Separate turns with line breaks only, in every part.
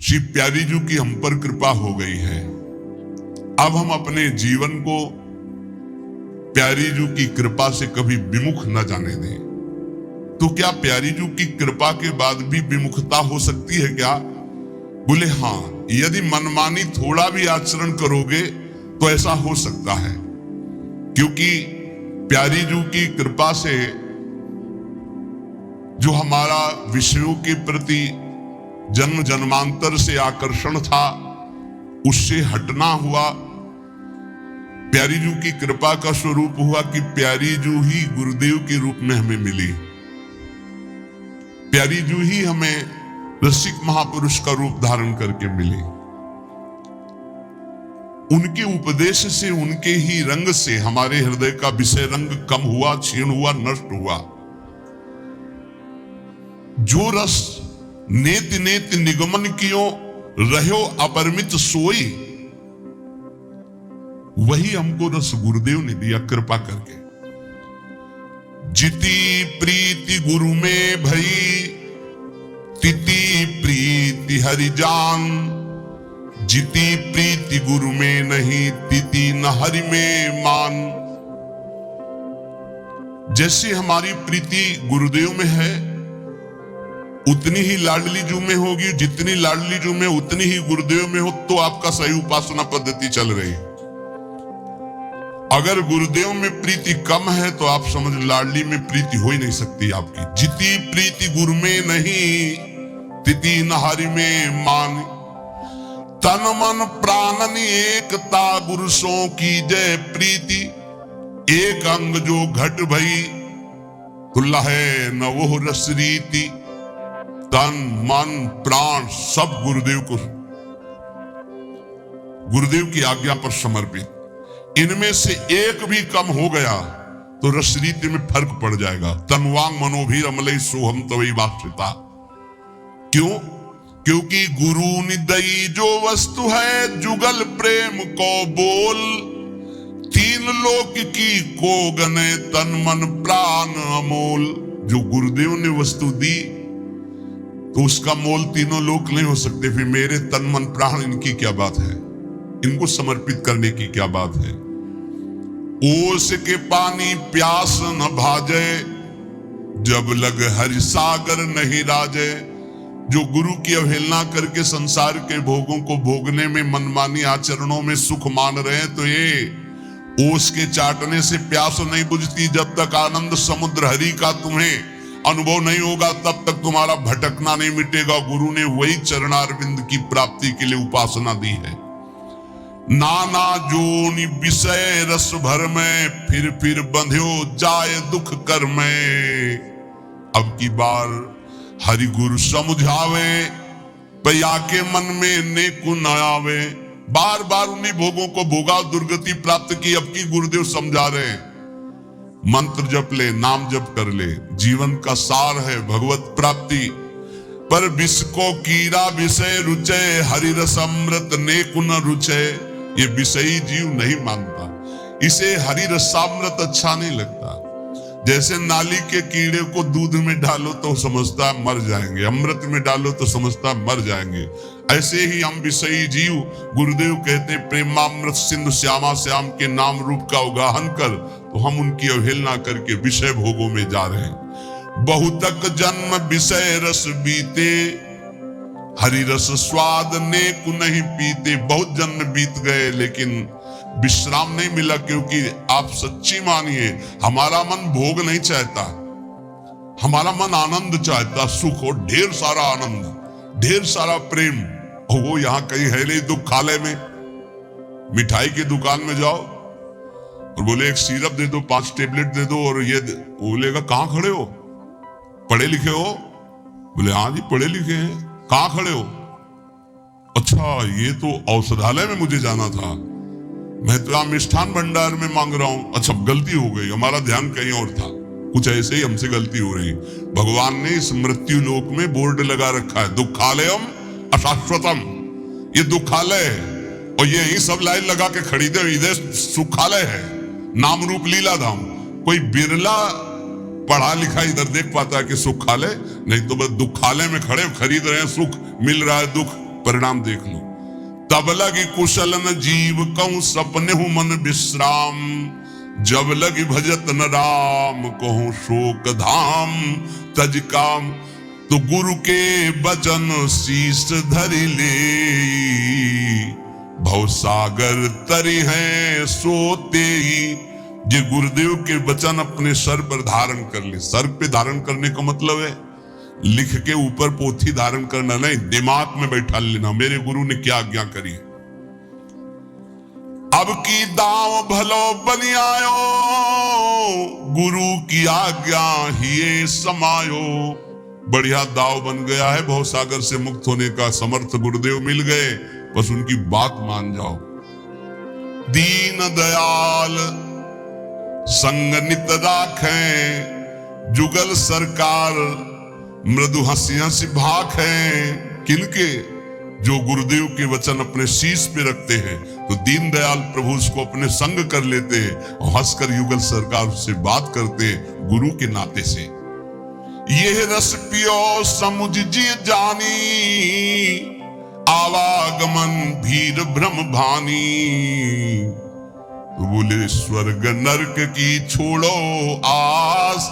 श्री प्यारी जी की हम पर कृपा हो गई है। अब हम अपने जीवन को प्यारी जी की कृपा से कभी विमुख न जाने दें। तो क्या प्यारी जी की कृपा के बाद भी विमुखता हो सकती है क्या? बोले हाँ, यदि मनमानी थोड़ा भी आचरण करोगे तो ऐसा हो सकता है, क्योंकि प्यारी जी की कृपा से जो हमारा विषयों के प्रति जन्म जन्मांतर से आकर्षण था उससे हटना हुआ। प्यारी जी की कृपा का स्वरूप हुआ कि प्यारी जी ही गुरुदेव के रूप में हमें मिली। प्यारी जी ही हमें रसिक महापुरुष का रूप धारण करके मिले। उनके उपदेश से, उनके ही रंग से हमारे हृदय का विषय रंग कम हुआ, क्षीण हुआ, नष्ट हुआ। जो रस नेत नेत निगमन कियो रहो अपरिमित सोई, वही हमको रस गुरुदेव ने दिया कृपा करके। जिति प्रीति गुरु में भई तिति प्रीति हरि जान, जिति प्रीति गुरु में नहीं तिति न हरि में मान। जैसे हमारी प्रीति गुरुदेव में है उतनी ही लाडली जू में होगी, जितनी लाडली जू में उतनी ही गुरुदेव में हो तो आपका सही उपासना पद्धति चल रही। अगर गुरुदेव में प्रीति कम है तो आप समझ लाडली में प्रीति हो ही नहीं सकती आपकी। जिति प्रीति गुरु में नहीं तिति न हरि में मान, तन मन प्राणन एकता गुरु सो की जय प्रीति, एक अंग जो घट भई खुला है न वो रस रीति। तन मन प्राण सब गुरुदेव को, गुरुदेव की आज्ञा पर समर्पित। इनमें से एक भी कम हो गया तो रस रीति में फर्क पड़ जाएगा। तनवांग मनोभीर अमलई सोहम तवई वाक्षिता। क्यों? क्योंकि गुरु निदई जो वस्तु है जुगल प्रेम को बोल, तीन लोक की को गने तन मन प्राण अमोल। जो गुरुदेव ने वस्तु दी तो उसका मोल तीनों लोक नहीं हो सकते, फिर मेरे तन मन प्राण इनकी क्या बात है, इनको समर्पित करने की क्या बात है। ओस के पानी प्यास न भाजे, जब लग हरि सागर नहीं राजे। जो गुरु की अवहेलना करके संसार के भोगों को भोगने में, मनमानी आचरणों में सुख मान रहे हैं, तो ये ओस के चाटने से प्यास नहीं बुझती। जब तक आनंद समुद्र हरि का तुम्हें अनुभव नहीं होगा तब तक तुम्हारा भटकना नहीं मिटेगा। गुरु ने वही चरणारविंद की प्राप्ति के लिए उपासना दी है। नाना जोनि विषय रस भर में, फिर बंध्यो जाए दुख कर में। अब की बार हरि गुरु समझावे, पया के मन में नेकु न आवे। बार बार उन्हीं भोगों को भोगा, दुर्गति प्राप्त की। अब की गुरुदेव समझा रहे हैं, मंत्र जप ले, नाम जप कर ले, जीवन का सार है भगवत प्राप्ति। पर विष को कीड़ा विषय रुचे, हरि रस अमृत नेकु न रुचे। ये विषयी जीव नहीं मानता, इसे हरि रसामृत अच्छा नहीं लगता। जैसे नाली के कीड़े को दूध में डालो तो समझता है मर जाएंगे, अमृत में डालो तो समझता है मर जाएंगे। ऐसे ही हम विषयी जीव, गुरुदेव कहते हैं प्रेमामृत सिंधु श्यामा श्याम के नाम रूप का उगाहन कर, तो हम उनकी अवहेलना करके विषय भोगों में जा रहे हैं। बहुतक जन्म विषय रस बीते, हरि रस स्वाद नेकु नहीं पीते। बहुत जन्म बीत गए लेकिन विश्राम नहीं मिला, क्योंकि आप सच्ची मानिए हमारा मन भोग नहीं चाहता, हमारा मन आनंद चाहता, सुख हो, ढेर सारा आनंद, ढेर सारा प्रेम। और वो यहाँ कहीं है नहीं। दुखालय में मिठाई की दुकान में जाओ और बोले एक सिरप दे दो, 5 टेबलेट दे दो, और ये बोलेगा कहाँ खड़े हो, पढ़े लिखे हो? बोले हाँ जी पढ़े लिखे हैं। कहाँ खड़े हो? अच्छा ये तो औषधालय में मुझे जाना था, मैं तो यहाँ मिष्ठान भंडार में मांग रहा हूं। अच्छा गलती हो गई, हमारा ध्यान कहीं और था। कुछ ऐसे ही हमसे गलती हो रही। भगवान ने इस मृत्यु लोक में बोर्ड लगा रखा है, दुखालयम अशाश्वतम। ये दुखालय है और ये ही सब लाइन लगा के खरीदे, इधर सुखालय है, नाम रूप लीला धाम। कोई बिरला पढ़ा लिखा इधर देख पाता है कि सुखालय, नहीं तो बस दुखालय में खड़े खरीद रहे हैं, सुख मिल रहा है, दुख परिणाम देख लो। तब लगी कुशल न जीव कहूं सपने हूं मन विश्राम, जब लगी भजत न राम कहूं शोक धाम तज काम। तो गुरु के बचन शीश धरि ले, भवसागर तरी है सोते ही। जे गुरुदेव के वचन अपने सर पर धारण कर ले। सर पे धारण करने का मतलब है लिख के ऊपर पोथी धारण करना नहीं, दिमाग में बैठा लेना मेरे गुरु ने क्या आज्ञा करी। अब की दाव भलो बनी आयो, गुरु की आज्ञा ही समायो। बढ़िया दाव बन गया है, भवसागर से मुक्त होने का समर्थ गुरुदेव मिल गए, बस उनकी बात मान जाओ। दीन दयाल संग नित राखें, जुगल सरकार मृदु हंसी हंसी भाख है। किनके? जो गुरुदेव के वचन अपने शीश पे रखते हैं, तो दीन दयाल प्रभु उसको अपने संग कर लेते हैं और हंसकर युगल सरकार से बात करते हैं गुरु के नाते से। ये रस पियो समुझ जी जानी, आवागमन भीर ब्रह्म भानी। तो बोले स्वर्ग नरक की छोड़ो आस,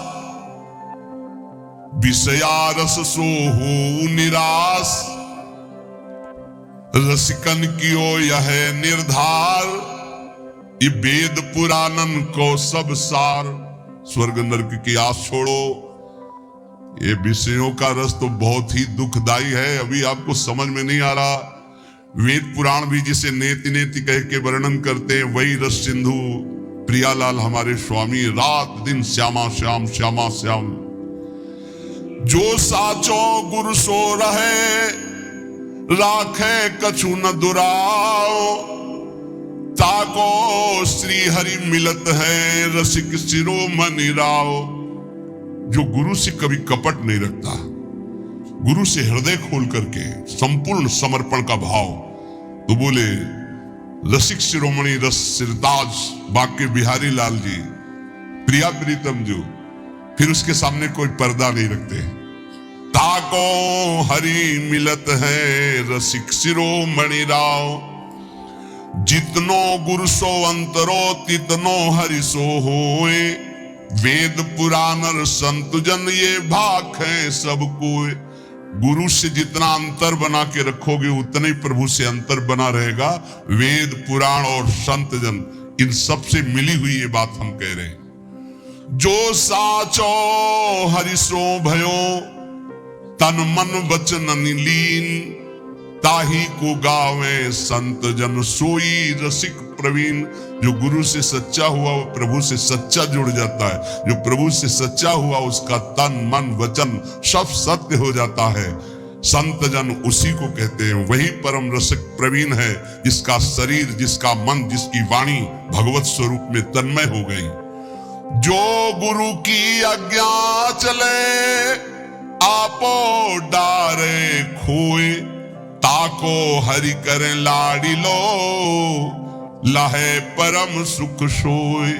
विषयारस सो हो निराश। रसिकन की ओ यह निर्धार, ये वेद पुराणन को सब सार। स्वर्ग नरक की आस छोड़ो। ये विषयों का रस तो बहुत ही दुखदाई है, अभी आपको समझ में नहीं आ रहा। वेद पुराण भी जिसे नेति नेति कह के वर्णन करते हैं, वही रस सिंधु प्रियालाल हमारे स्वामी रात दिन श्यामा श्याम श्यामा श्याम। जो साचो गुरु सो रहे, राखे कछु न दुराओ। ताको श्री हरि मिलत है, रसिक शिरोमणि राव। जो गुरु से कभी कपट नहीं रखता, गुरु से हृदय खोल करके संपूर्ण समर्पण का भाव, तो बोले रसिक शिरोमणि रस सिरताज बांके बिहारी लाल जी, प्रिया प्रीतम जो, फिर उसके सामने कोई पर्दा नहीं रखते। ताको हरि मिलत है, रसिक शिरोमणि राव। जितनो गुरु सो अंतरो, तितनो हरि सो होए। वेद पुराण संत जन ये भाख है सब कोई। गुरु से जितना अंतर बना के रखोगे, उतना ही प्रभु से अंतर बना रहेगा। वेद पुराण और संत जन, इन सब से मिली हुई ये बात हम कह रहे हैं। जो साचो हरिसो भयो, तन मन वचन लीन। ताही को गावे संत जन, सोई रसिक प्रवीण। जो गुरु से सच्चा हुआ वो प्रभु से सच्चा जुड़ जाता है। जो प्रभु से सच्चा हुआ उसका तन मन वचन सब सत्य हो जाता है। संत जन उसी को कहते हैं, वही परम रसिक प्रवीण है, जिसका शरीर, जिसका मन, जिसकी वाणी भगवत स्वरूप में तन्मय हो गई। जो गुरु की आज्ञा चले, आपो डारे खोए। ताको हरि करें लाड़ी लो, लाहे परम सुख सोए।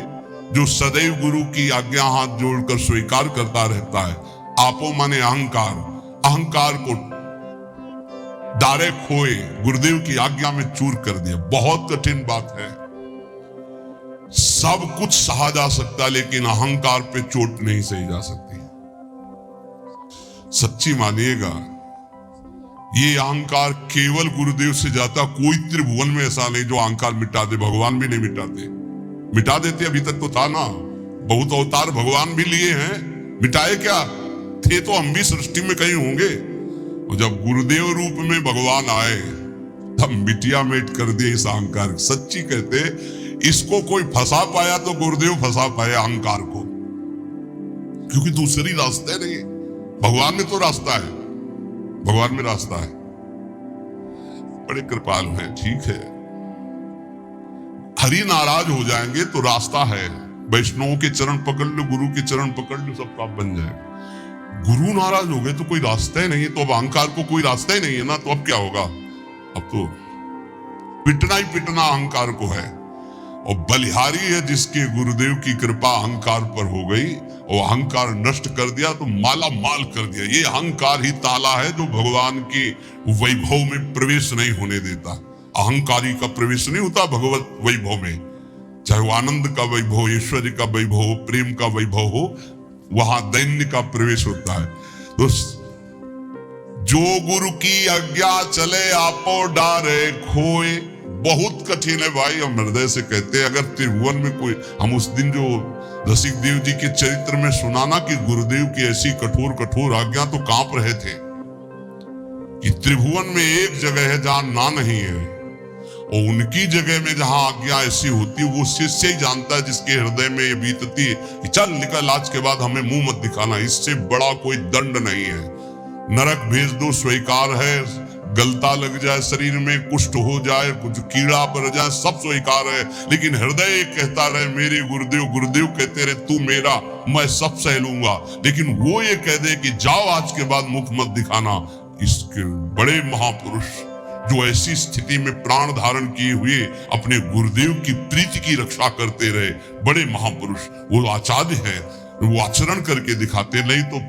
जो सदैव गुरु की आज्ञा हाथ जोड़कर स्वीकार करता रहता है। आपो माने अहंकार, अहंकार को डारे खोए, गुरुदेव की आज्ञा में चूर कर दिया। बहुत कठिन बात है। सब कुछ सहा जा सकता, लेकिन अहंकार पे चोट नहीं सही जा सकती। सच्ची मानिएगा, ये अहंकार केवल गुरुदेव से जाता। कोई त्रिभुवन में ऐसा नहीं जो अहंकार मिटा दे। भगवान भी नहीं मिटाते। मिटा देते अभी तक तो था ना, बहुत अवतार भगवान भी लिए हैं, मिटाए क्या थे? तो हम भी सृष्टि में कहीं होंगे। और जब गुरुदेव रूप में भगवान आए, तब मिटिया मेट कर दिए इस अहंकार। सच्ची कहते, इसको कोई फंसा पाया तो गुरुदेव फंसा पाए अहंकार को, क्योंकि दूसरी रास्ते नहीं है। भगवान में तो रास्ता है, भगवान में रास्ता है। बड़े कृपालु हैं, ठीक है। हरि नाराज हो जाएंगे तो रास्ता है। वैष्णवों के चरण पकड़ लो, गुरु के चरण पकड़ लो, सब काम बन जाएगा। गुरु नाराज हो गए तो कोई रास्ता ही नहीं है। तो अब अहंकार को कोई रास्ता ही नहीं है ना, तो अब क्या होगा? अब तो पिटना ही पिटना अहंकार को है। और बलिहारी है जिसके गुरुदेव की कृपा अहंकार पर हो गई और अहंकार नष्ट कर दिया तो माला माल कर दिया। ये अहंकार ही ताला है जो भगवान के वैभव में प्रवेश नहीं होने देता। अहंकारी का प्रवेश नहीं होता भगवत वैभव में, चाहे वो आनंद का वैभव, ऐश्वर्य का वैभव, प्रेम का वैभव हो, वहां दैन्य का प्रवेश होता है। तो जो गुरु की आज्ञा चले आपो डारे खोए, बहुत कठिन है भाई। हम हृदय से कहते हैं, अगर त्रिभुवन में कोई, हम उस दिन जो रसिक देव जी के चरित्र में सुनाना कि गुरुदेव की ऐसी कठोर कठोर आज्ञा, तो कांप रहे थे कि त्रिभुवन में एक जगह है जहां ना नहीं है, और उनकी जगह में जहां आज्ञा ऐसी होती वो शिष्य ही जानता है जिसके हृदय में ये बीतती है कि चल निकल, आज के बाद हमें मुंह मत दिखाना, इससे बड़ा कोई दंड नहीं है। नरक भेज दो स्वीकार है, गलता लग जाए शरीर में, कुष्ठ हो जाए, कुछ कीड़ा पड़ जाए, सब स्वीकार है, लेकिन हृदय कहता रहे मेरे गुरुदेव, गुरुदेव कहते रहे तू मेरा, मैं सब सह लूंगा, लेकिन वो ये कह दे कि जाओ आज के बाद मुख मत दिखाना। इसके बड़े महापुरुष जो ऐसी स्थिति में प्राण धारण किए हुए अपने गुरुदेव की प्रीति की रक्षा करते रहे, बड़े महापुरुष, वो आचार्य है, वो आचरण करके दिखाते, नहीं तो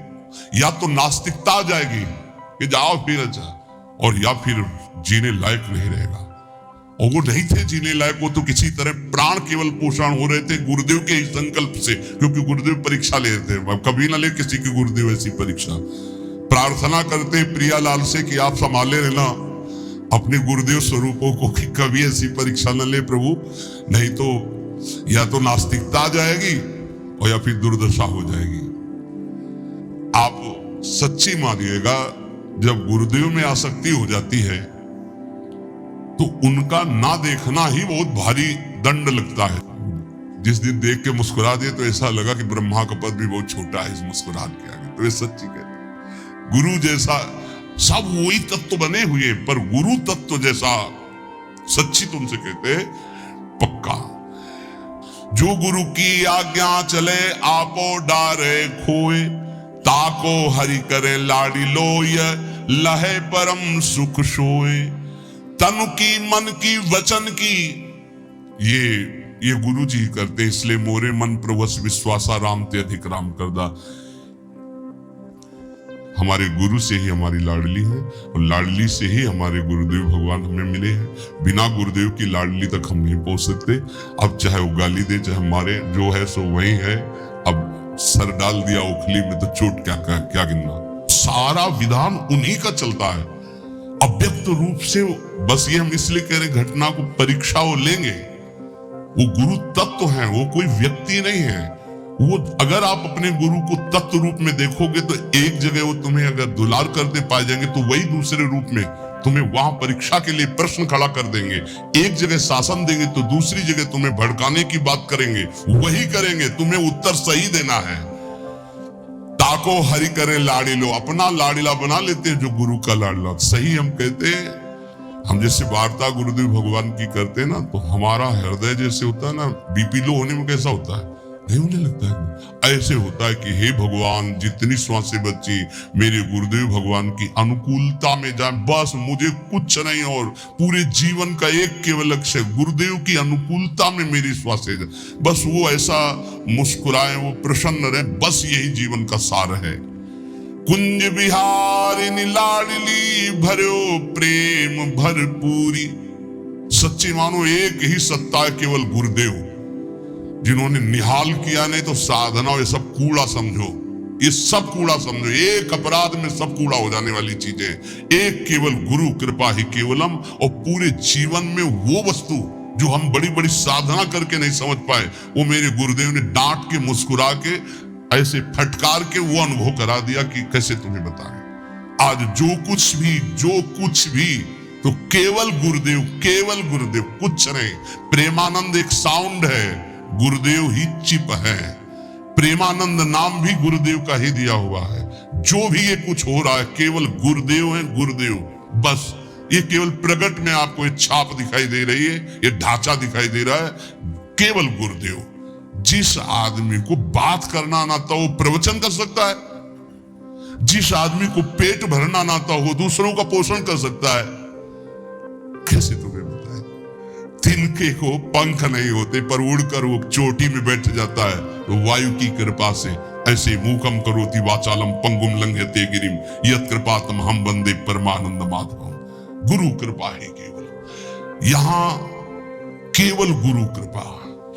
या तो नास्तिकता आ जाएगी कि जाओ फिर अच्छा, और या फिर जीने लायक नहीं रहेगा। और वो नहीं थे जीने लायक, वो तो किसी तरह प्राण केवल पोषण हो रहे थे गुरुदेव के ही संकल्प से, क्योंकि गुरुदेव परीक्षा ले रहे थे। कभी ना ले किसी की गुरुदेव ऐसी परीक्षा। प्रार्थना करते प्रियालाल से कि आप संभाले रहना अपने गुरुदेव स्वरूपों को, कि कभी ऐसी परीक्षा न ले प्रभु, नहीं तो या तो नास्तिकता आ जाएगी और या फिर दुर्दशा हो जाएगी। आप सच्ची मानिएगा, जब गुरुदेव में आसक्ति हो जाती है तो उनका ना देखना ही बहुत भारी दंड लगता है। जिस दिन देख के मुस्कुरा दिए तो ऐसा लगा कि ब्रह्मा का पद भी बहुत छोटा है इस मुस्कुराहट के आगे। तो ये सच्ची कहते, गुरु जैसा सब वही तत्व बने हुए, पर गुरु तत्व जैसा सच्ची तुमसे कहते पक्का। जो गुरु की आज्ञा चले आपो डारे खोए, ताको हरि करे लाड़ी लोय, लहे परम सुख सोए। तन की मन की वचन की, ये गुरु जी करते, इसलिए मोरे मन प्रवस विश्वासा राम ते अधिक राम करदा। हमारे गुरु से ही हमारी लाडली है, और लाडली से ही हमारे गुरुदेव भगवान हमें मिले हैं। बिना गुरुदेव की लाडली तक हम नहीं पहुंच सकते। अब चाहे वो गाली दे, चाहे मारे, जो है सो वही है। अब सर डाल दिया उखली में तो चोट क्या गिनना। सारा विधान उन्हीं का चलता है अव्यक्त रूप से। बस ये हम इसलिए कह रहे घटना को परीक्षा वो लेंगे, वो गुरु तत्व है, वो कोई व्यक्ति नहीं है। वो अगर आप अपने गुरु को तत्व रूप में देखोगे तो एक जगह वो तुम्हें अगर दुलार करते पाए जाएंगे तो वही दूसरे रूप में तुम्हें वहां परीक्षा के लिए प्रश्न खड़ा कर देंगे। एक जगह शासन देंगे तो दूसरी जगह तुम्हें भड़काने की बात करेंगे, वही करेंगे, तुम्हें उत्तर सही देना है। ताको हरि करे लाड़ी लो, अपना लाड़ीला बना लेते हैं जो गुरु का लाडला। सही हम कहते हैं, हम जैसे वार्ता गुरुदेव भगवान की करते हैं ना, तो हमारा हृदय जैसे होता है ना, बीपी लो होने में कैसा होता है, नहीं होने लगता है, ऐसे होता है कि हे भगवान जितनी श्वासें बची मेरे गुरुदेव भगवान की अनुकूलता में जाए, बस मुझे कुछ नहीं, और पूरे जीवन का एक केवल लक्ष्य गुरुदेव की अनुकूलता में मेरी श्वासें जाए, बस वो ऐसा मुस्कुराए, वो प्रसन्न रहे, बस यही जीवन का सार है। कुंज बिहारिनी लाडली भरो प्रेम भरपूरी। सच्ची मानो एक ही सत्ता है केवल गुरुदेव, जिन्होंने निहाल किया, नहीं तो साधना ये सब कूड़ा समझो, ये सब कूड़ा समझो, एक अपराध में सब कूड़ा हो जाने वाली चीजें। एक केवल गुरु कृपा ही केवलम, और पूरे जीवन में वो वस्तु जो हम बड़ी बड़ी साधना करके नहीं समझ पाए, वो मेरे गुरुदेव ने डांट के मुस्कुरा के ऐसे फटकार के वो अनुभव करा दिया कि कैसे तुम्हें बताएं। आज जो कुछ भी तो केवल गुरुदेव, कुछ नहीं। प्रेमानंद एक साउंड है, गुरुदेव ही चिप है। प्रेमानंद नाम भी गुरुदेव का ही दिया हुआ है। जो भी ये कुछ हो रहा है केवल गुरुदेव है, गुरुदेव बस। ये केवल प्रगट में आपको ये छाप दिखाई दे रही है, ये ढांचा दिखाई दे रहा है, केवल गुरुदेव। जिस आदमी को बात करना ना आता वो प्रवचन कर सकता है, जिस आदमी को पेट भरना ना आता वो दूसरों का पोषण कर सकता है। कैसे तुम्हें बताएं? तिनके को पंख नहीं होते पर उड़कर वो चोटी में बैठ जाता है, तो वायु की कृपा से ऐसे मूकम करोति वाचालम पंगुम लंघयते गिरिम यत् कृपातम हम वंदे परमानंद माधवम। गुरु कृपा है केवल, यहाँ केवल गुरु कृपा,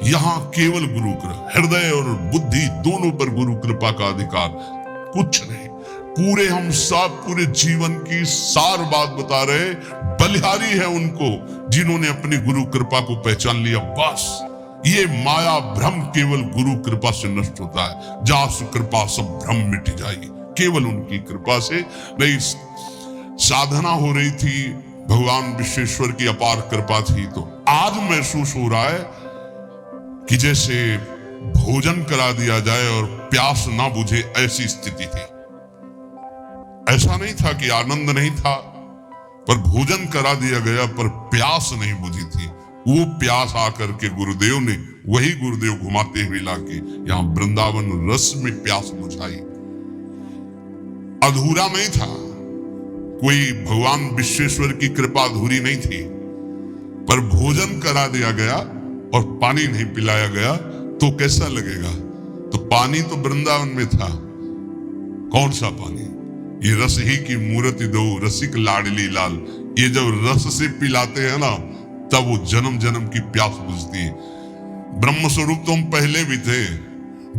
यहाँ केवल गुरु कृपा। हृदय और बुद्धि दोनों पर गुरु कृपा का अधिकार, कुछ नहीं। पूरे हम सब पूरे जीवन की सार बात बता रहे, बलिहारी है उनको जिन्होंने अपनी गुरु कृपा को पहचान लिया। बस ये माया भ्रम केवल गुरु कृपा से नष्ट होता है। जासु कृपा सब भ्रम मिट जाएगी, केवल उनकी कृपा से। नहीं, साधना हो रही थी, भगवान विश्वेश्वर की अपार कृपा थी। तो आज महसूस हो रहा है कि जैसे भोजन करा दिया जाए और प्यास ना बुझे, ऐसी स्थिति थी। ऐसा नहीं था कि आनंद नहीं था, पर भोजन करा दिया गया पर प्यास नहीं बुझी थी। वो प्यास आकर के गुरुदेव ने, वही गुरुदेव घुमाते हुए लाके यहाँ वृंदावन रस में प्यास बुझाई। अधूरा नहीं था, कोई भगवान विश्वेश्वर की कृपा अधूरी नहीं थी, पर भोजन करा दिया गया और पानी नहीं पिलाया गया तो कैसा लगेगा? तो पानी तो वृंदावन में था, कौन सा पानी? ये रस ही की मूर्ति दो रसिक लाडली लाल। ये जब रस से पिलाते हैं ना, तब वो जन्म जन्म की प्यास बुझती है। ब्रह्म स्वरूप तो हम पहले भी थे,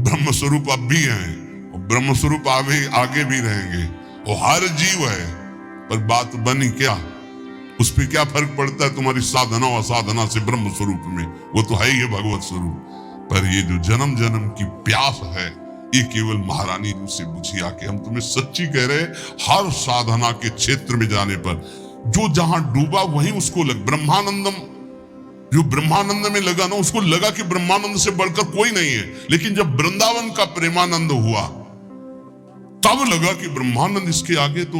ब्रह्म स्वरूप अब भी हैं, और ब्रह्म स्वरूप आगे भी रहेंगे। वो हर जीव है, पर बात बनी क्या, उस पर क्या फर्क पड़ता है तुम्हारी साधना और असाधना से ब्रह्म स्वरूप में? वो तो है ही है भगवत स्वरूप। पर ये जो जन्म जन्म की प्यास है, ये केवल महारानी से बुझी आके। हम तुम्हें सच्ची कह रहे, हर साधना के क्षेत्र में जाने पर जो जहां डूबा वहीं उसको ब्रह्मानंदम, जो ब्रह्मानंद में लगा ना, उसको लगा कि ब्रह्मानंद से बढ़कर कोई नहीं है। लेकिन जब वृंदावन का प्रेमानंद हुआ, तब लगा कि ब्रह्मानंद इसके आगे तो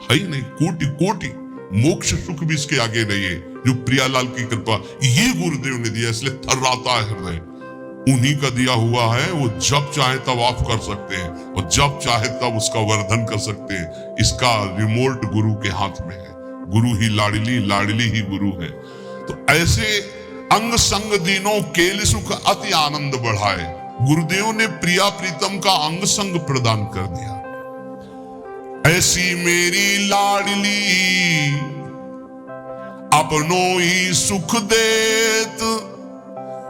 है ही नहीं। कोटि कोटि मोक्ष सुख भी इसके आगे नहीं है। जो प्रियालाल की कृपा ये गुरुदेव ने दिया, इसलिए थर्राता है हृदय। उन्हीं का दिया हुआ है, वो जब चाहे तब ऑफ कर सकते हैं और जब चाहे तब उसका वर्धन कर सकते हैं। इसका रिमोट गुरु के हाथ में है। गुरु ही लाडली, लाडली ही गुरु है। तो ऐसे अंग संग दीनों केल सुख अति आनंद बढ़ाए। गुरुदेव ने प्रिया प्रीतम का अंग संग प्रदान कर दिया। ऐसी मेरी लाडली अपनों ही सुख देत,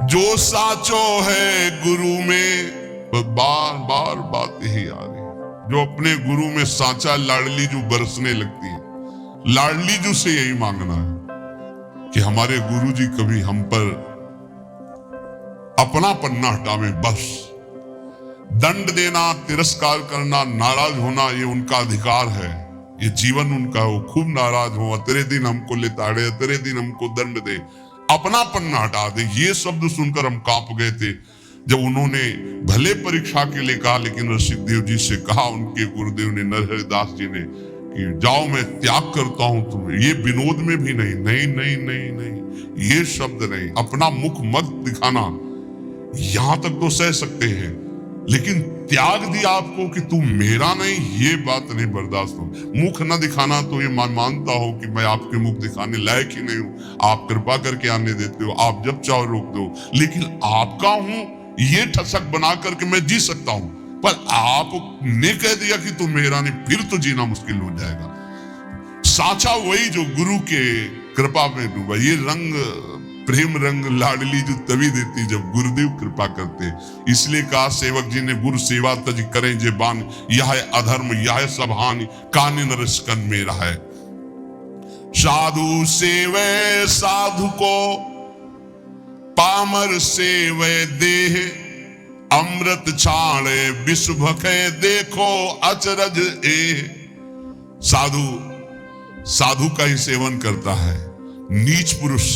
जो साचो है गुरु में। बार बार बात यही आ रही है, जो अपने गुरु में साचा लाडली जो बरसने लगती है। लाडली जो से यही मांगना है कि हमारे गुरु जी कभी हम पर अपनापन ना हटावे। बस दंड देना, तिरस्कार करना, नाराज होना, ये उनका अधिकार है, ये जीवन उनका। वो खूब नाराज हो, तेरे दिन हमको लेताड़े, तेरे दिन हमको दंड दे, अपनापन ना हटा दे। ये शब्द सुनकर हम कांप गए थे जब उन्होंने भले परीक्षा के लिए कहा, लेकिन ऋषिदेव जी से कहा उनके गुरुदेव ने, नरहरिदास जी ने, कि जाओ मैं त्याग करता हूं तुम्हें। ये विनोद में भी नहीं, नहीं नहीं नहीं नहीं, ये शब्द नहीं। अपना मुख मत दिखाना, यहां तक तो सह सकते हैं, लेकिन त्याग दिया आपको कि तू मेरा नहीं, ये बात नहीं बर्दाश्त हो। मुख न दिखाना तो ये मानता हो कि मैं आपके मुख दिखाने लायक ही नहीं हूं, आप कृपा करके आने देते हो, आप जब चाहो रोक दो, लेकिन आपका हूं ये ठसक बना करके मैं जी सकता हूं। पर आपने कह दिया कि तू मेरा नहीं, फिर तो जीना मुश्किल हो जाएगा। साचा वही जो गुरु के कृपा में डूबा। ये रंग, प्रेम रंग लाडली जो तभी देती जब गुरुदेव कृपा करते। इसलिए कहा सेवक जी ने, गुरु सेवा तज करें जे बान, यह अधर्म यह सब हानि, कानन रसकन मेरा है। साधु सेवे साधु को, पामर सेवे देह, अमृत छाड़े विश्व भखे, देखो अचरज ए। साधु का ही सेवन करता है, नीच पुरुष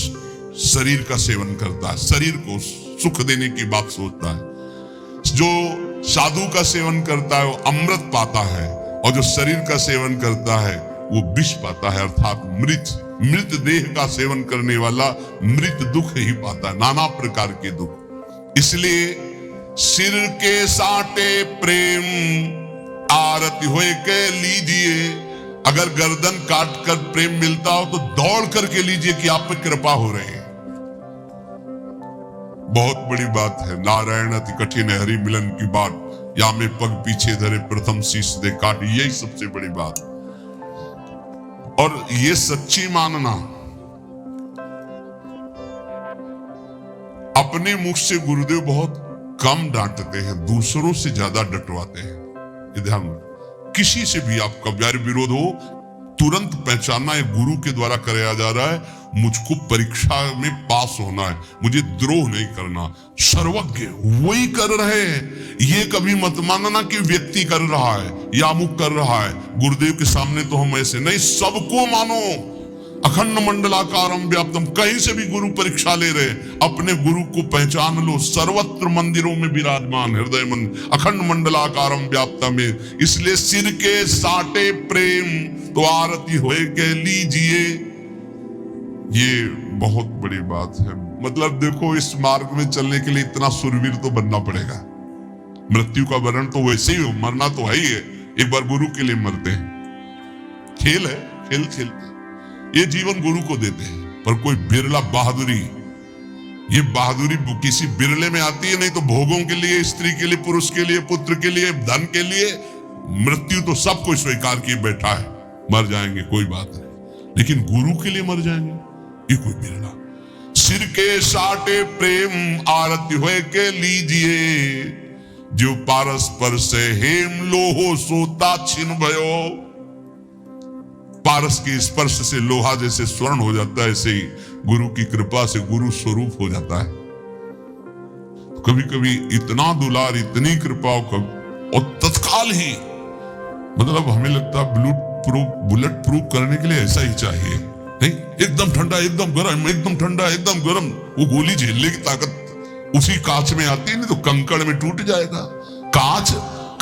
शरीर का सेवन करता है, शरीर को सुख देने की बात सोचता है। जो साधु का सेवन करता है वो अमृत पाता है, और जो शरीर का सेवन करता है वो विष पाता है, अर्थात मृत देह का सेवन करने वाला मृत दुख ही पाता है, नाना प्रकार के दुख। इसलिए सिर के साटे प्रेम आरती होए के लीजिए। अगर गर्दन काट कर प्रेम मिलता हो तो दौड़ करके लीजिए कि आप पे कृपा हो रही है। बहुत बड़ी बात है। नारायण अति कठिन है हरि मिलन की बात, या में पग पीछे धरे प्रथम शीश दे काट, यही सबसे बड़ी बात। और ये सच्ची मानना, अपने मुख से गुरुदेव बहुत कम डांटते हैं, दूसरों से ज्यादा डटवाते हैं। ये ध्यान रखो, किसी से भी आपका व्यार विरोध हो, तुरंत पहचानना है गुरु के द्वारा कराया जा रहा है, मुझको परीक्षा में पास होना है, मुझे द्रोह नहीं करना। सर्वज्ञ वही कर रहे हैं, ये कभी मत मानना कि व्यक्ति कर रहा है या अमुक कर रहा है। गुरुदेव के सामने तो हम ऐसे नहीं, सबको मानो। अखंड मंडलाकारम व्याप्तम, कहीं से भी गुरु परीक्षा ले रहे, अपने गुरु को पहचान लो। सर्वत्र मंदिरों में विराजमान हृदय मन अखंड मंडलाकारम व्याप्तम में, इसलिए सिर के साटे प्रेम तो आरती होए के लीजिए। ये बहुत बड़ी बात है। मतलब देखो, इस मार्ग में चलने के लिए इतना सुरवीर तो बनना पड़ेगा। मृत्यु का वर्ण तो वैसे ही हो, मरना तो है ही है, एक बार गुरु के लिए मरते हैं। खेल है, खेल खेलते ये जीवन गुरु को देते हैं। पर कोई बिरला बहादुरी, ये बहादुरी किसी बिरले में आती है, नहीं तो भोगों के लिए, स्त्री के लिए, पुरुष के लिए, पुत्र के लिए, धन के लिए, मृत्यु तो सब कोई स्वीकार किए बैठा है। मर जाएंगे कोई बात नहीं, लेकिन गुरु के लिए मर जाएंगे, ये कोई बिरला। सिर के साटे प्रेम आरती होए के लीजिए, जो पारस पर से हेम लोहो सोता छिन भयो। पारस के स्पर्श से लोहा जैसे स्वर्ण हो जाता है, ऐसे ही गुरु की कृपा से गुरु स्वरूप हो जाता है। तो कभी कभी इतना दुलार, इतनी कृपा, और तत्काल ही, मतलब हमें लगता है बुलेट प्रूफ करने के लिए ऐसा ही चाहिए, नहीं एकदम ठंडा, एकदम गर्म, एकदम ठंडा, एकदम गर्म। वो गोली झेलने की ताकत उसी कांच में आती है, नहीं तो कंकड़ में टूट जाएगा। कांच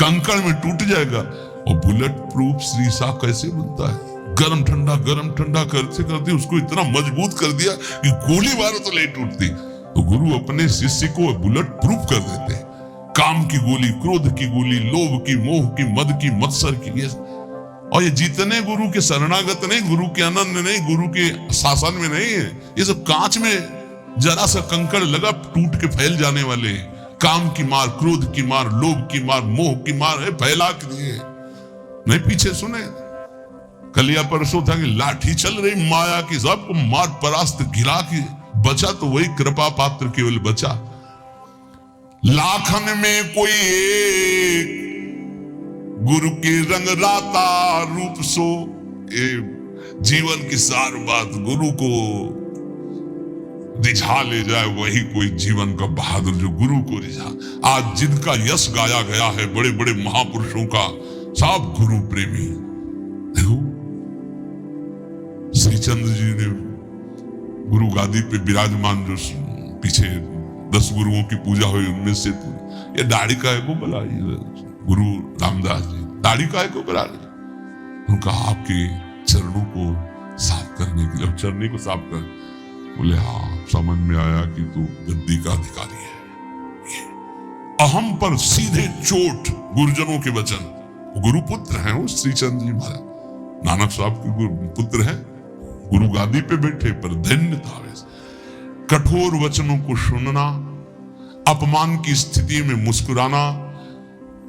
कंकड़ में टूट जाएगा, और बुलेट प्रूफ शीशा कैसे बनता है? गरम ठंडा करते करते उसको इतना मजबूत कर दिया कि गोली मारो तो नहीं टूटती। तो गुरु अपने शिष्य को बुलेट प्रूफ कर देते हैं। काम की गोली, क्रोध की गोली, लोभ की, मोह की, मद की, मत्सर की, ये और ये जितने गुरु के शरणागत नहीं, गुरु के आनंद नहीं, गुरु के शासन में नहीं है, ये सब कांच में जरा सा कंकड़ लगा टूट के फैल जाने वाले। काम की मार, क्रोध की मार, लोभ की मार, मोह की मार है, फैला के लिए नहीं। पीछे सुने कल या परसों था कि लाठी चल रही माया की, सबको मार परास्त गिरा की, बचा तो वही कृपा पात्र केवल बचा। लाखन में कोई एक गुरु के रंग राता रूप सो। जीवन की सार बात गुरु को रिझा ले जाए, वही कोई जीवन का बहादुर, जो गुरु को रिझा। आज जिनका यश गाया गया है, बड़े बड़े महापुरुषों का, सब गुरु प्रेमी। देखो श्री चंद्र जी ने गुरु गादी पे विराजमान, जो पीछे 10 गुरुओं की पूजा हुई, उनमें से ये दाढ़ी का को बला, गुरु रामदास जी दाढ़ी का को बला, उनका आपके चरणों को साफ करने के लिए, चरणी को साफ कर, बोले हाँ समझ में आया कि तू गद्दी का अधिकारी है। अहम पर सीधे चोट, गुरुजनों के वचन। गुरुपुत्र हैं वो श्री चंद्र जी महाराज, नानक साहब के पुत्र हैं, गुरु गादी पे बैठे, पर धन्य था वैसे। कठोर वचनों को सुनना, अपमान की स्थिति में मुस्कुराना,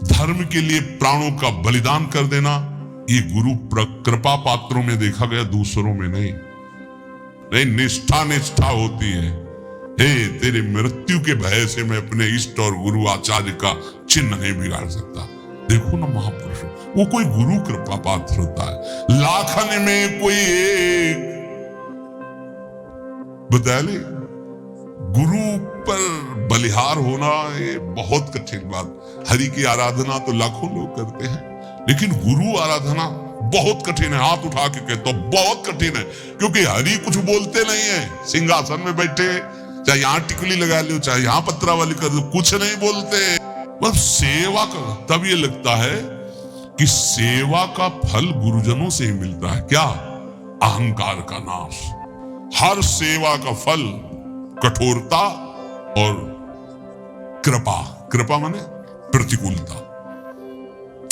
धर्म के लिए प्राणों का बलिदान कर देना, ये गुरु कृपा पात्रों में देखा गया, दूसरों में नहीं। निष्ठा होती है। हे तेरे मृत्यु के भय से मैं अपने इष्ट और गुरु आचार्य का चिन्ह नहीं बिगाड़ सकता। देखो ना महापुरुष, वो कोई गुरु कृपा पात्र होता है। लाखन में कोई एक, बता ले, गुरु पर बलिहार होना ये बहुत कठिन बात। हरि की आराधना तो लाखों लोग करते हैं, लेकिन गुरु आराधना बहुत कठिन है। हाथ उठा के कहते तो बहुत कठिन है, क्योंकि हरि कुछ बोलते नहीं है। सिंहासन में बैठे, चाहे यहाँ टिकली लगा लो, चाहे यहाँ पत्रावली कर दो, कुछ नहीं बोलते। बस सेवा का, तब ये लगता है कि सेवा का फल गुरुजनों से ही मिलता है। क्या? अहंकार का नाश। हर सेवा का फल कठोरता और कृपा। कृपा माने प्रतिकूलता।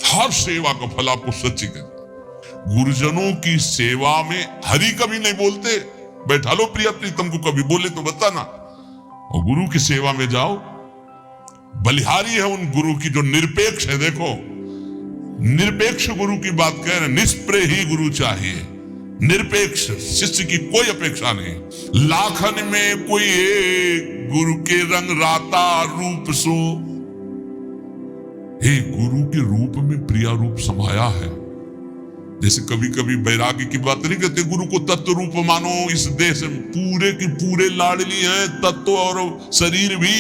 हर सेवा का फल आपको सच्ची कर। गुरुजनों की सेवा में हरि कभी नहीं बोलते, बैठा लो प्रिया प्रीतम को, कभी बोले तो बताना। और गुरु की सेवा में जाओ। बलिहारी है उन गुरु की जो निरपेक्ष है। देखो, निरपेक्ष गुरु की बात कह रहे, निष्प्रेय ही गुरु चाहिए, निरपेक्ष शिष्य की कोई अपेक्षा नहीं। लाखन में कोई एक गुरु के रंग राता रूप सो। हे गुरु के रूप में प्रिया रूप समाया है। जैसे कभी कभी वैराग्य की बात नहीं कहते, गुरु को तत्व रूप मानो। इस देश में पूरे के पूरे लाडली हैं, तत्व और शरीर भी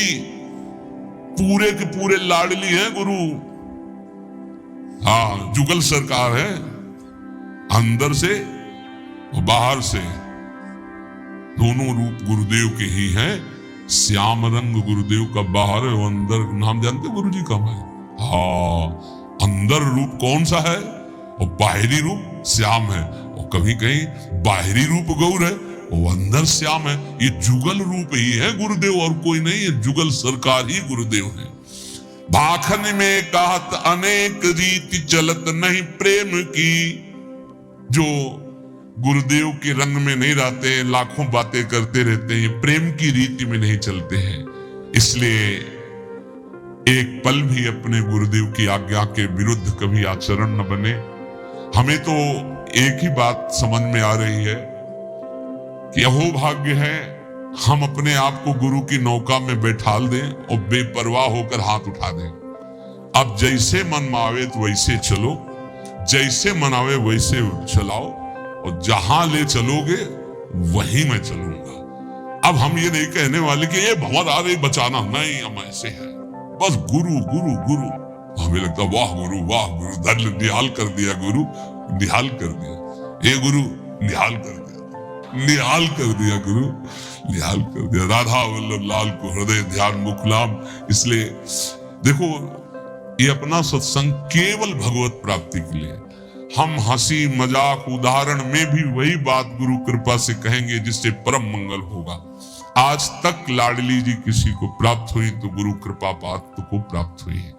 पूरे के पूरे लाडली हैं गुरु। हाँ, जुगल सरकार है, अंदर से और बाहर से दोनों रूप गुरुदेव के ही हैं। श्याम रंग गुरुदेव का बाहर है, अंदर नाम जानते गुरु जी का है। हाँ, अंदर रूप कौन सा है और बाहरी रूप श्याम है। और कभी कहीं बाहरी रूप गौर है और अंदर श्याम है। ये जुगल रूप ही है गुरुदेव, और कोई नहीं, ये जुगल सरकार ही गुरुदेव है। भाखन में कहत अनेक रीति चलत नहीं प्रेम की। जो गुरुदेव के रंग में नहीं रहते, लाखों बातें करते रहते हैं, ये प्रेम की रीति में नहीं चलते हैं। इसलिए एक पल भी अपने गुरुदेव की आज्ञा के विरुद्ध कभी आचरण न बने। हमें तो एक ही बात समझ में आ रही है कि अहो भाग्य है हम अपने आप को गुरु की नौका में बैठाल दें और बेपरवाह होकर हाथ उठा दें। अब जैसे मन में आवे तो वैसे चलो, जैसे मन आवे वैसे चलाओ, और जहां ले चलोगे वहीं मैं चलूंगा। अब हम ये नहीं कहने वाले कि ये भंवर आ रही बचाना, नहीं, हम ऐसे है बस गुरु गुरु गुरु। हमें लगता वाह गुरु धर निहाल कर दिया, गुरु निहाल कर दिया, ये गुरु निहाल कर दिया, निहाल कर दिया गुरु, निहाल कर दिया। राधा वल्लभ लाल को हृदय ध्यान मुखलाम। इसलिए देखो, ये अपना सत्संग केवल भगवत प्राप्ति के लिए। हम हंसी मजाक उदाहरण में भी वही बात गुरु कृपा से कहेंगे जिससे परम मंगल होगा। आज तक लाडली जी किसी को प्राप्त हुई तो गुरु कृपा पात्र को प्राप्त हुई है।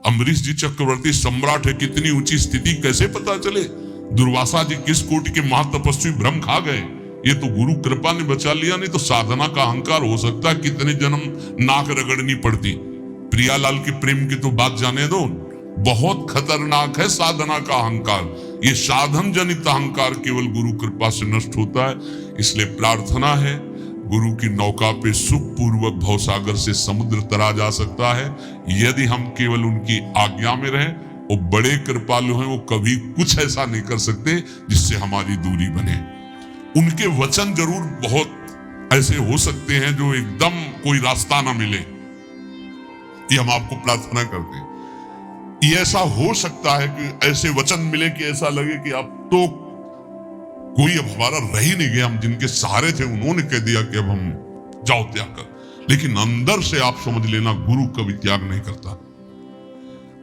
अम्बरीश जी चक्रवर्ती सम्राट है, कितनी ऊंची स्थिति कैसे पता चले? दुर्वासा जी किस कोटि के महातपस्वी भ्रम खा गए, ये तो गुरु कृपा ने बचा लिया। नहीं तो साधना का अहंकार हो सकता है कितने जन्म नाक रगड़नी पड़ती। प्रियालाल के प्रेम की तो बात जाने दो, बहुत खतरनाक है साधना का अहंकार। ये साधन जनित अहंकार केवल गुरु कृपा से नष्ट होता है। इसलिए प्रार्थना है, गुरु की नौका पे सुख पूर्वक भवसागर से समुद्र तरा जा सकता है यदि हम केवल उनकी आज्ञा में रहें। वो बड़े कृपालु हैं, वो कभी कुछ ऐसा नहीं कर सकते जिससे हमारी दूरी बने। उनके वचन जरूर बहुत ऐसे हो सकते हैं जो एकदम कोई रास्ता ना मिले, ये हम आपको प्रार्थना करते हैं। ये ऐसा हो सकता है कि ऐसे वचन मिले कि ऐसा लगे कि अब तो कोई अब हमारा रह ही नहीं गया, हम जिनके सहारे थे उन्होंने कह दिया कि अब हम जाओ त्याग कर। लेकिन अंदर से आप समझ लेना, गुरु कभी त्याग नहीं करता।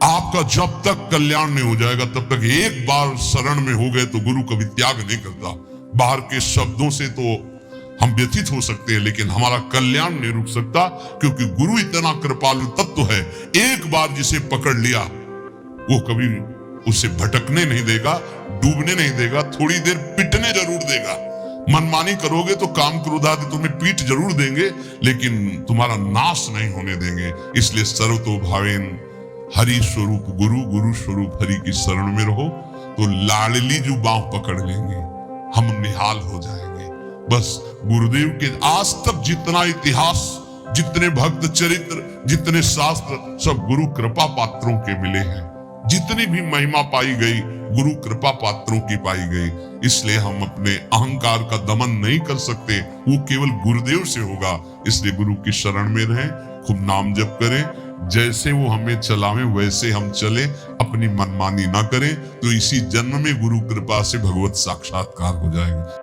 आपका जब तक कल्याण नहीं हो जाएगा तब तक, एक बार शरण में हो गए तो गुरु कभी त्याग नहीं करता। बाहर के शब्दों से तो हम व्यथित हो सकते हैं लेकिन हमारा कल्याण नहीं रुक सकता, क्योंकि गुरु इतना कृपालु तत्व है, एक बार जिसे पकड़ लिया वो कभी उसे भटकने नहीं देगा, डूबने नहीं देगा, थोड़ी देर पिटने जरूर देगा। मनमानी करोगे तो काम क्रोधादि तुम्हें पीट जरूर देंगे लेकिन तुम्हारा नाश नहीं होने देंगे। इसलिए सर्वतो भावेन हरि स्वरूप गुरु, गुरु स्वरूप हरि की शरण में रहो तो लाडली जो बांह पकड़ लेंगे, हम निहाल हो जाएंगे। बस गुरुदेव के आज तक जितना इतिहास, जितने भक्त चरित्र, जितने शास्त्र, सब गुरु कृपा पात्रों के मिले हैं। जितनी भी महिमा पाई गई गुरु कृपा पात्रों की पाई गई। इसलिए हम अपने अहंकार का दमन नहीं कर सकते, वो केवल गुरुदेव से होगा। इसलिए गुरु की शरण में रहें, खूब नाम जप करें, जैसे वो हमें चलावें वैसे हम चले, अपनी मनमानी ना करें तो इसी जन्म में गुरु कृपा से भगवत साक्षात्कार हो जाएगा।